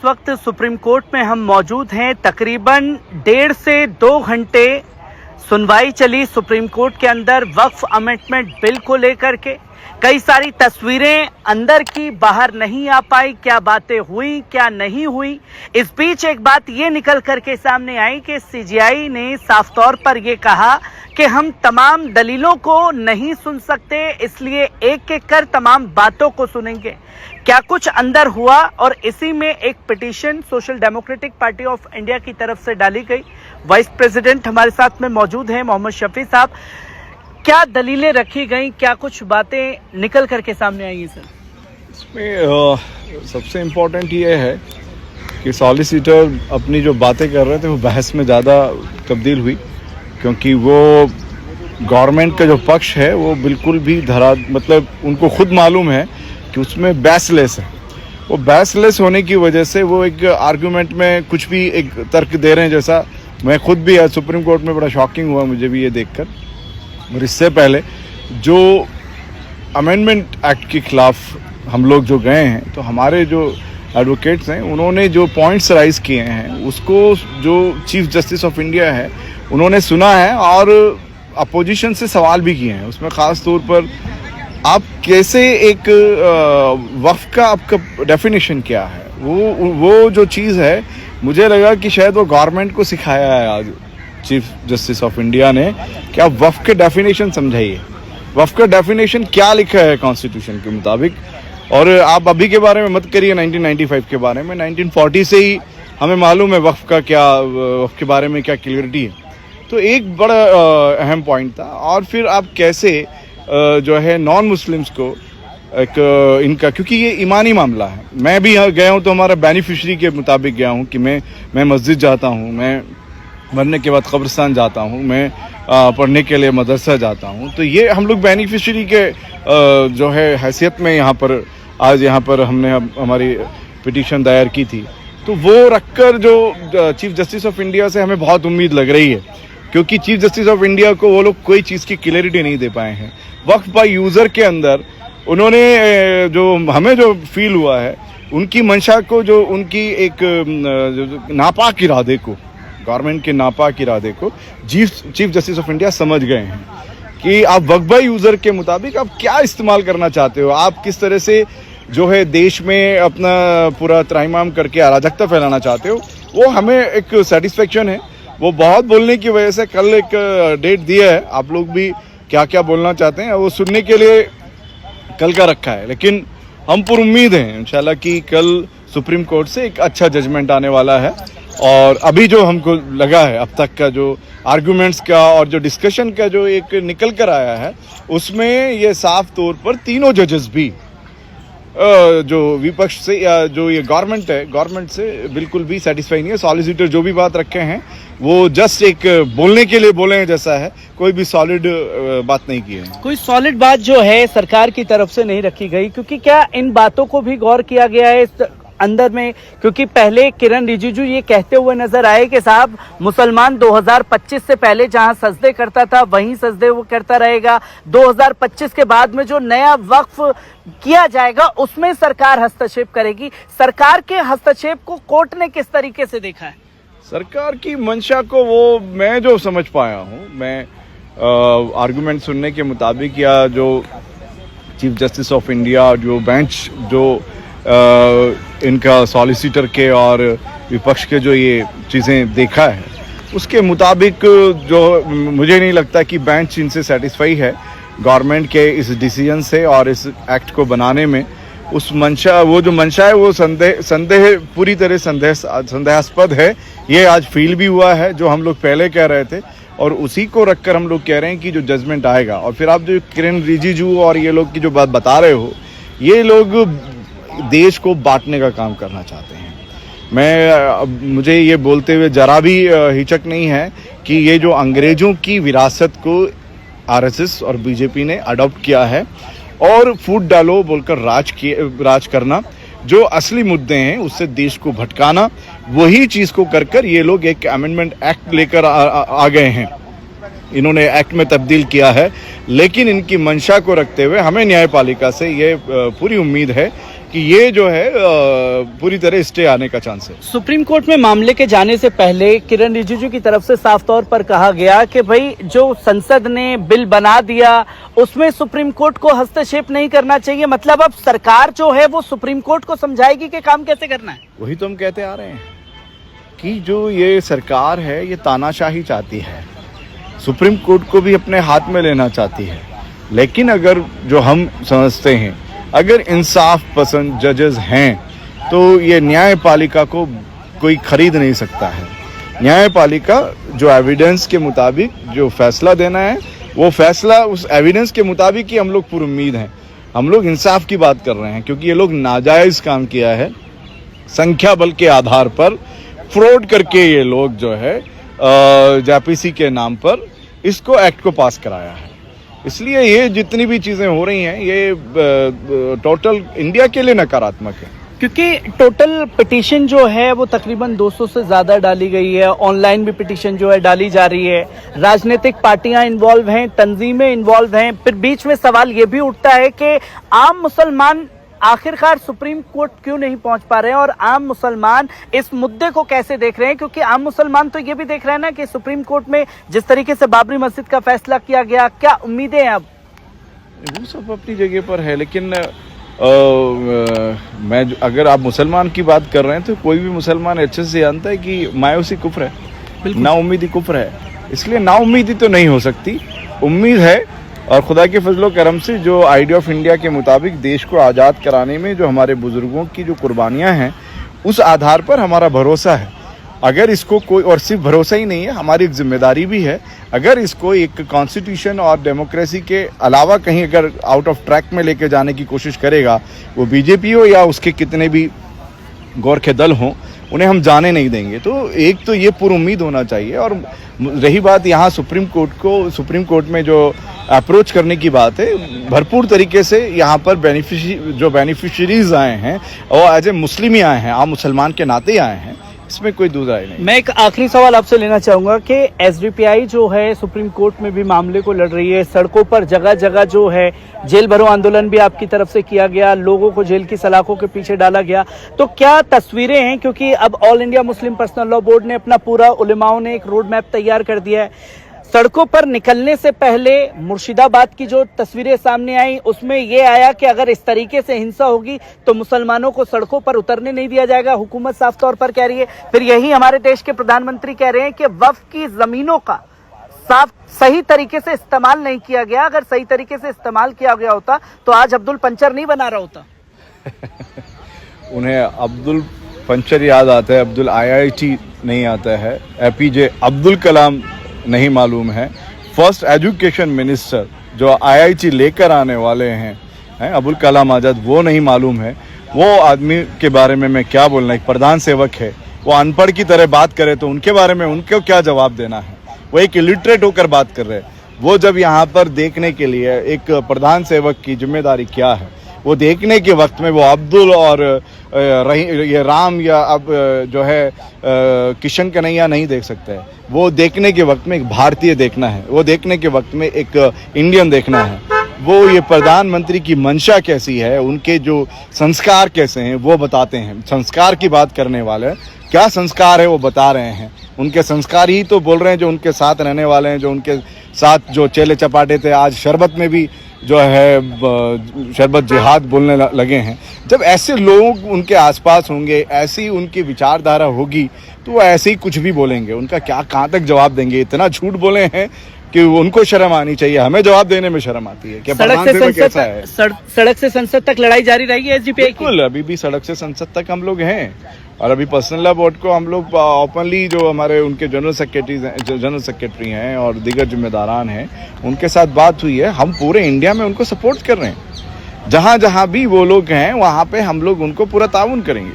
इस वक्त supreme court में हम मौजूद हैं। तकरीबन 1.5 से 2 घंटे सुनवाई चली सुप्रीम कोर्ट के अंदर वक्फ अमेंडमेंट बिल को लेकर के। कई सारी तस्वीरें अंदर की बाहर नहीं आ पाई, क्या बातें हुई क्या नहीं हुई। इस बीच एक बात ये निकल करके सामने आई कि सीजेआई ने साफ तौर पर यह कहा कि हम तमाम दलीलों को नहीं सुन सकते, इसलिए एक एक कर तमाम बातों को सुनेंगे। क्या कुछ अंदर हुआ और इसी में एक petition social democratic party of India की तरफ से डाली गई। वाइस प्रेसिडेंट हमारे साथ में मौजूद हैं मोहम्मद शफी साहब। क्या दलीलें रखी गई, क्या कुछ बातें निकल करके सामने आई हैं सर? इसमें सबसे इम्पोर्टेंट ये है कि सॉलिसिटर अपनी जो बातें कर रहे थे वो बहस में ज़्यादा तब्दील हुई, क्योंकि वो गवर्नमेंट का जो पक्ष है वो बिल्कुल भी मतलब उनको खुद मालूम है कि उसमें बेसलेस है। वो बेसलेस होने की वजह से वो एक आर्गूमेंट में कुछ भी एक तर्क दे रहे हैं, जैसा मैं खुद भी आज सुप्रीम कोर्ट में बड़ा शॉकिंग हुआ मुझे भी ये देखकर। और इससे पहले जो अमेंडमेंट एक्ट के खिलाफ हम लोग जो गए हैं, तो हमारे जो एडवोकेट्स हैं उन्होंने जो पॉइंट्स राइज किए हैं उसको जो चीफ जस्टिस ऑफ इंडिया है उन्होंने सुना है और अपोजिशन से सवाल भी किए हैं। उसमें ख़ास तौर पर आप कैसे एक वक्फ का आपका डेफिनेशन क्या है, वो जो चीज़ है मुझे लगा कि शायद वो गवर्नमेंट को सिखाया है आज चीफ जस्टिस ऑफ इंडिया ने कि आप वक्फ के डेफिनेशन समझाइए, वक्फ का डेफिनेशन क्या लिखा है कॉन्स्टिट्यूशन के मुताबिक। और आप अभी के बारे में मत करिए 1995 के बारे में, 1940 से ही हमें मालूम है वक्फ का क्या, वक्फ के बारे में क्या क्लियरिटी है। तो एक बड़ा अहम पॉइंट था। और फिर आप कैसे जो है नॉन मुस्लिम्स को एक इनका, क्योंकि ये ईमानी मामला है। मैं भी यहाँ गया हूँ तो हमारा बेनिफिशरी के मुताबिक गया हूँ कि मैं मस्जिद जाता हूँ, मैं मरने के बाद कब्रिस्तान जाता हूँ, मैं पढ़ने के लिए मदरसा जाता हूँ। तो ये हम लोग बेनिफिशरी के जो है हैसियत में यहाँ पर आज यहाँ पर हमने हमारी पिटीशन दायर की थी। तो वो रखकर जो चीफ जस्टिस ऑफ इंडिया से हमें बहुत उम्मीद लग रही है, क्योंकि चीफ जस्टिस ऑफ इंडिया को वो लोग कोई चीज़ की क्लियरिटी नहीं दे पाए हैं। वक्फ बाय यूज़र के अंदर उन्होंने जो हमें जो फील हुआ है उनकी मंशा को, जो उनकी एक नापाक इरादे को, गवर्नमेंट के नापाक इरादे को चीफ जस्टिस ऑफ इंडिया समझ गए हैं कि आप वक्फ बाय यूज़र के मुताबिक आप क्या इस्तेमाल करना चाहते हो, आप किस तरह से जो है देश में अपना पूरा त्राहिमाम करके अराजकता फैलाना चाहते हो। वो हमें एक सेटिस्फेक्शन है। वो बहुत बोलने की वजह से कल एक डेट दिया है, आप लोग भी क्या क्या बोलना चाहते हैं वो सुनने के लिए कल का रखा है। लेकिन हम पूरी उम्मीद हैं इंशाल्लाह कि कल सुप्रीम कोर्ट से एक अच्छा जजमेंट आने वाला है। और अभी जो हमको लगा है अब तक का जो आर्गुमेंट्स का और जो डिस्कशन का जो एक निकल कर आया है, उसमें ये साफ तौर पर तीनों जजेस भी जो विपक्ष से या जो ये गवर्नमेंट है, गवर्नमेंट से बिल्कुल भी सेटिस्फाई नहीं है। सॉलिसिटर जो भी बात रखे हैं वो जस्ट एक बोलने के लिए बोले हैं जैसा है, कोई भी सॉलिड बात नहीं की है। कोई सॉलिड बात जो है सरकार की तरफ से नहीं रखी गई, क्योंकि क्या इन बातों को भी गौर किया गया है इस अंदर में? क्योंकि पहले किरण रिजिजू ये कहते हुए नजर आए कि साहब मुसलमान 2025 से पहले जहां सजदे करता था वहीं सजदे वो करता रहेगा, 2025 के बाद में जो नया वक्फ किया जाएगा उसमें सरकार हस्तक्षेप करेगी। सरकार के हस्तक्षेप को कोर्ट ने किस तरीके से देखा है? सरकार की मंशा को वो मैं जो समझ पाया हूँ, मैं आर्गुमेंट सुनने के मुताबिक या जो चीफ जस्टिस ऑफ इंडिया जो बेंच जो इनका सॉलिसिटर के और विपक्ष के जो ये चीज़ें देखा है उसके मुताबिक जो मुझे नहीं लगता कि बेंच इनसे सेटिस्फाई है गवर्नमेंट के इस डिसीजन से और इस एक्ट को बनाने में। उस मंशा, वो जो मंशा है वो संदेह पूरी तरह संदेहास्पद है। ये आज फील भी हुआ है जो हम लोग पहले कह रहे थे, और उसी को रखकर हम लोग कह रहे हैं कि जो जजमेंट आएगा। और फिर आप जो किरण रिजिजू और ये लोग की जो बात बता रहे हो, ये लोग देश को बांटने का काम करना चाहते हैं। मुझे ये बोलते हुए जरा भी हिचक नहीं है कि ये जो अंग्रेजों की विरासत को आरएसएस और बीजेपी ने अडॉप्ट किया है और फूट डालो बोलकर राज करना, जो असली मुद्दे हैं उससे देश को भटकाना, वही चीज़ को कर ये लोग एक अमेंडमेंट एक्ट लेकर आ गए हैं। इन्होंने एक्ट में तब्दील किया है, लेकिन इनकी मंशा को रखते हुए हमें न्यायपालिका से ये पूरी उम्मीद है कि ये जो है पूरी तरह स्टे आने का चांस है। सुप्रीम कोर्ट में मामले के जाने से पहले किरण रिजिजू की तरफ से साफ तौर पर कहा गया कि भाई जो संसद ने बिल बना दिया उसमें सुप्रीम कोर्ट को हस्तक्षेप नहीं करना चाहिए। मतलब अब सरकार जो है वो सुप्रीम कोर्ट को समझाएगी कि काम कैसे करना है। वही तो हम कहते आ रहे हैं कि जो ये सरकार है ये तानाशाही चाहती है, सुप्रीम कोर्ट को भी अपने हाथ में लेना चाहती है। लेकिन अगर जो हम समझते हैं अगर इंसाफ पसंद जजेस हैं तो ये न्यायपालिका को कोई खरीद नहीं सकता है। न्यायपालिका जो एविडेंस के मुताबिक जो फैसला देना है वो फैसला उस एविडेंस के मुताबिक ही हम लोग पूरी उम्मीद हैं। हम लोग इंसाफ की बात कर रहे हैं क्योंकि ये लोग नाजायज काम किया है, संख्या बल के आधार पर फ्रॉड करके ये लोग जो है जेपीसी के नाम पर इसको एक्ट को पास कराया है। इसलिए ये जितनी भी चीजें हो रही हैं ये टोटल इंडिया के लिए नकारात्मक है। क्योंकि टोटल पिटीशन जो है वो तकरीबन 200 से ज्यादा डाली गई है। ऑनलाइन भी पिटीशन जो है डाली जा रही है। राजनीतिक पार्टियां इन्वॉल्व हैं, तंजीमें इन्वॉल्व हैं। फिर बीच में सवाल ये भी उठता है कि आम मुसलमान आखिरकार सुप्रीम कोर्ट क्यों नहीं पहुंच पा रहे हैं और आम मुसलमान इस मुद्दे को कैसे देख रहे हैं। क्योंकि आम मुसलमान तो ये भी देख रहे हैं ना कि सुप्रीम कोर्ट में जिस तरीके से बाबरी मस्जिद का फैसला किया गया, क्या उम्मीदें हैं अब? वो सब अपनी जगह पर है, लेकिन मैं अगर आप मुसलमान की बात कर रहे हैं तो कोई भी मुसलमान अच्छे से जानता है कि मायूसी कुफ्र है, नाउम्मीदी कुफ्र है। इसलिए नाउम्मीदी तो नहीं हो सकती, उम्मीद है। और खुदा के फजलो करम से जो आइडिया ऑफ इंडिया के मुताबिक देश को आज़ाद कराने में जो हमारे बुजुर्गों की जो कुर्बानियां हैं उस आधार पर हमारा भरोसा है। अगर इसको कोई, और सिर्फ भरोसा ही नहीं है, हमारी एक जिम्मेदारी भी है, अगर इसको एक कॉन्स्टिट्यूशन और डेमोक्रेसी के अलावा कहीं अगर आउट ऑफ ट्रैक में लेके जाने की कोशिश करेगा, वो बीजेपी हो या उसके कितने भी गौर के दल हों, उन्हें हम जाने नहीं देंगे। तो एक तो ये पूरी उम्मीद होना चाहिए। और रही बात यहाँ सुप्रीम सुप्रीम कोर्ट में जो अप्रोच करने की बात है, भरपूर तरीके से यहाँ पर बेनिफिशरीज आए हैं और एज ए मुस्लिम ही आए हैं, आप मुसलमान के नाते आए हैं, इसमें कोई दूसरा नहीं। मैं एक आखिरी सवाल आपसे लेना चाहूंगा कि एसडीपीआई जो है सुप्रीम कोर्ट में भी मामले को लड़ रही है। सड़कों पर जगह जगह जो है जेल भरो आंदोलन भी आपकी तरफ से किया गया, लोगों को जेल की सलाखों के पीछे डाला गया। तो क्या तस्वीरें हैं, क्योंकि अब all India Muslim personal law board ने अपना पूरा, उलेमाओं ने एक रोड मैप तैयार कर दिया है। सड़कों पर निकलने से पहले मुर्शिदाबाद की जो तस्वीरें सामने आई उसमें ये आया कि अगर इस तरीके से हिंसा होगी तो मुसलमानों को सड़कों पर उतरने नहीं दिया जाएगा, हुकूमत साफ तौर पर कह रही है। फिर यही हमारे देश के प्रधानमंत्री कह रहे हैं कि वक्फ की जमीनों का सही तरीके से इस्तेमाल नहीं किया गया। अगर सही तरीके से इस्तेमाल किया गया होता तो आज अब्दुल पंचर नहीं बना रहा होता। उन्हें अब्दुल पंचर याद आता है, अब्दुल IIT नहीं आता है, APJ अब्दुल कलाम नहीं मालूम है, फर्स्ट एजुकेशन मिनिस्टर जो IIT लेकर आने वाले हैं अबुल कलाम आज़ाद, वो नहीं मालूम है। वो आदमी के बारे में मैं क्या बोलना, एक प्रधान सेवक है, वो अनपढ़ की तरह बात करे तो उनके बारे में उनको क्या जवाब देना है। वो एक इलिटरेट होकर बात कर रहे हैं। वो जब यहाँ पर देखने के लिए एक प्रधान सेवक की जिम्मेदारी क्या है, वो देखने के वक्त में वो अब्दुल और ये राम या अब जो है किशन कन्हैया नहीं देख सकते हैं। वो देखने के वक्त में एक भारतीय देखना है, वो देखने के वक्त में एक इंडियन देखना है। वो ये प्रधानमंत्री की मंशा कैसी है, उनके जो संस्कार कैसे हैं वो बताते हैं। संस्कार की बात करने वाले क्या संस्कार है वो बता रहे हैं। उनके संस्कार ही तो बोल रहे हैं जो उनके साथ रहने वाले हैं, जो उनके साथ जो चेले चपाटे थे, आज शरबत में भी जो है शरबत जिहाद बोलने लगे हैं। जब ऐसे लोग उनके आसपास होंगे, ऐसी उनकी विचारधारा होगी, तो वो ऐसे ही कुछ भी बोलेंगे। उनका क्या कहाँ तक जवाब देंगे? इतना झूठ बोले हैं कि उनको शर्म आनी चाहिए, हमें जवाब देने में शर्म आती है। क्या सड़क से संसद तक लड़ाई जारी रहेगी एसडीपीआई की? बिल्कुल, अभी भी सड़क से संसद तक हम लोग हैं। और अभी पर्सनल लॉ बोर्ड को हम लोग ओपनली जो हमारे उनके जनरल सेक्रेटरी हैं और दीगर जिम्मेदारान हैं, उनके साथ बात हुई है। हम पूरे इंडिया में उनको सपोर्ट कर रहे हैं। जहाँ जहाँ भी वो लोग हैं वहाँ पे हम लोग उनको पूरा ताउन करेंगे।